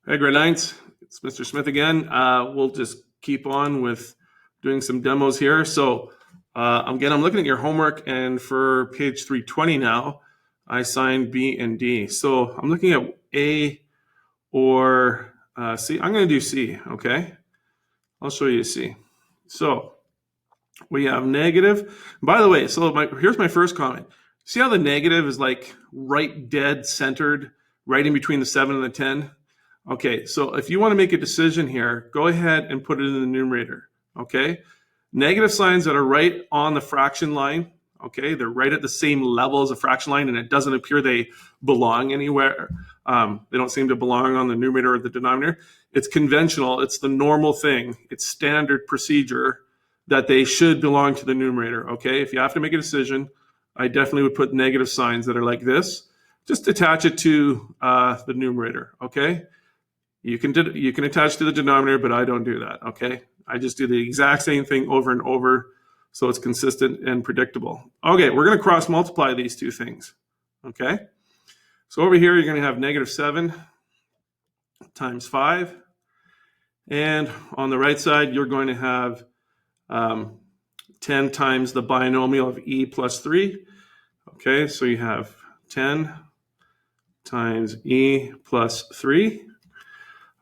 Hey, grade ninths, it's Mr. Smith again. We'll just keep on with doing some demos here. So again, I'm looking at your homework, and for page 320 now, I assigned B and D. So I'm looking at A or C. I'm going to do C, okay? I'll show you C. So we have negative. By the way, so here's my first comment. See how the negative is like right dead centered, right in between the 7 and the 10? Okay, so if you want to make a decision here, go ahead and put it in the numerator, okay? Negative signs that are right on the fraction line, okay? They're right at the same level as a fraction line, and it doesn't appear they belong anywhere. They don't seem to belong on the numerator or the denominator. It's conventional. It's the normal thing. It's standard procedure that they should belong to the numerator, okay? If you have to make a decision, I definitely would put negative signs that are like this. Just attach it to the numerator, okay? You can attach to the denominator, but I don't do that, okay? I just do the exact same thing over and over, so it's consistent and predictable. Okay, we're going to cross multiply these two things, okay? So over here, you're going to have negative 7 times 5. And on the right side, you're going to have 10 times the binomial of e plus 3. Okay, so you have 10 times e plus 3.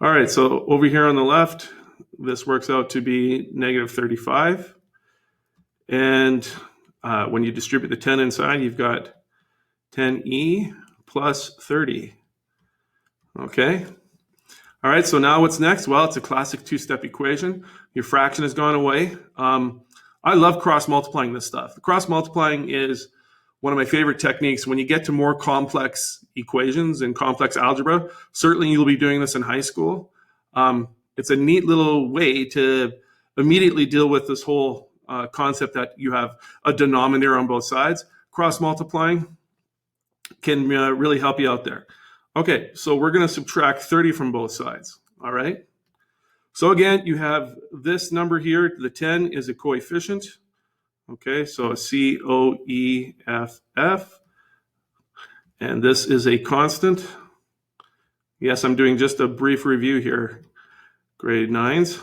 All right, so over here on the left, this works out to be negative 35. And when you distribute the 10 inside, you've got 10e plus 30. Okay. All right, so now what's next? Well, it's a classic two-step equation. Your fraction has gone away. I love cross-multiplying this stuff. Cross-multiplying is one of my favorite techniques. When you get to more complex equations and complex algebra, certainly you'll be doing this in high school. It's a neat little way to immediately deal with this whole concept that you have a denominator on both sides. Cross-multiplying can really help you out there. Okay, so we're going to subtract 30 from both sides, all right? So again, you have this number here. The 10 is a coefficient. Okay, so COEFF, and this is a constant. Yes, I'm doing just a brief review here, grade 9s.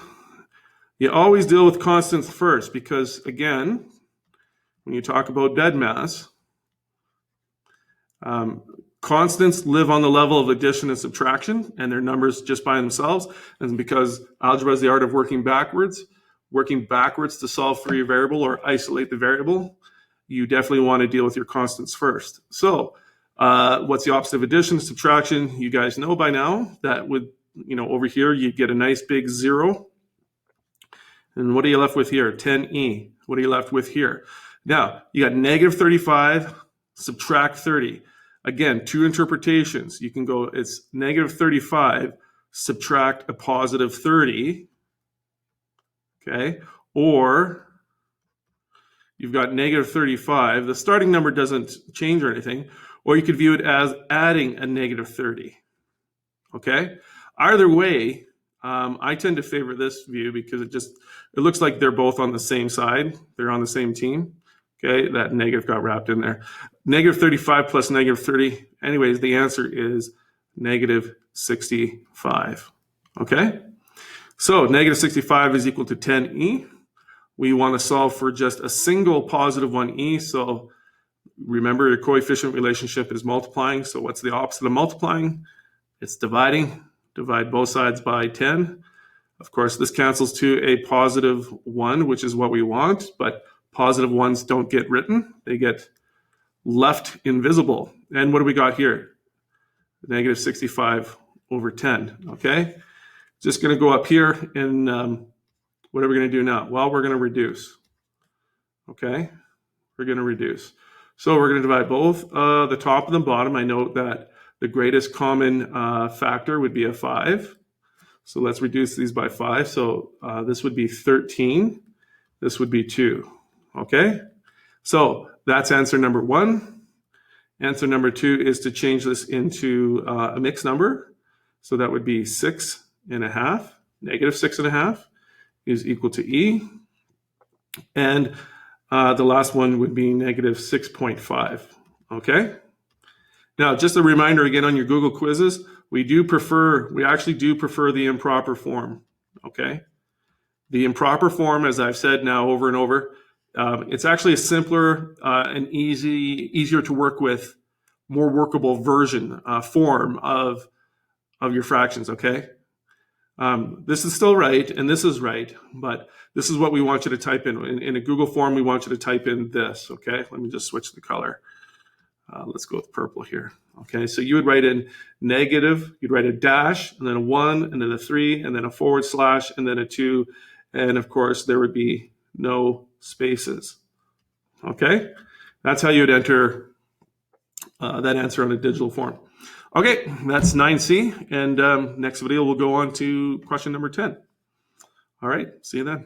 You always deal with constants first because, again, when you talk about dead mass, constants live on the level of addition and subtraction, and they're numbers just by themselves. And because algebra is the art of working backwards to solve for your variable or isolate the variable, you definitely want to deal with your constants first. So what's the opposite of addition? Subtraction, you guys know by now. That would, over here, you'd get a nice big 0. And what are you left with here? 10e. What are you left with here? Now, you got negative 35, subtract 30. Again, two interpretations. You can go, it's negative 35, subtract a positive 30. Okay, or you've got negative 35. The starting number doesn't change or anything, or you could view it as adding a negative 30. Okay, either way, I tend to favor this view because it looks like they're both on the same side. They're on the same team. Okay, that negative got wrapped in there. Negative 35 plus negative 30. Anyways, the answer is negative 65. Okay? So negative 65 is equal to 10e. We want to solve for just a single positive 1e. So remember, your coefficient relationship is multiplying. So what's the opposite of multiplying? It's dividing. Divide both sides by 10. Of course, this cancels to a positive 1, which is what we want. But positive ones don't get written. They get left invisible. And what do we got here? Negative 65 over 10. Okay? Just going to go up here, and what are we going to do now? Well, we're going to reduce. Okay? We're going to reduce. So we're going to divide both the top and the bottom. I note that the greatest common factor would be a 5. So let's reduce these by 5. So this would be 13. This would be 2. Okay? So that's answer number 1. Answer number 2 is to change this into a mixed number. So that would be 6.5. Negative 6.5 is equal to e. And the last one would be negative 6.5. Okay? Now, just a reminder again on your Google quizzes, we actually do prefer the improper form, okay? The improper form, as I've said now over and over, it's actually a simpler and easier to work with, more workable version, form of your fractions, okay? This is still right, and this is right, but this is what we want you to type in. In a Google form, we want you to type in this, okay? Let me just switch the color. Let's go with purple here. Okay, so you would write in negative, you'd write a dash, and then a 1, and then a 3, and then a forward slash, and then a 2, and of course, there would be no spaces. Okay, that's how you would enter that answer on a digital form. Okay, that's 9C, and next video we'll go on to question number 10. All right, see you then.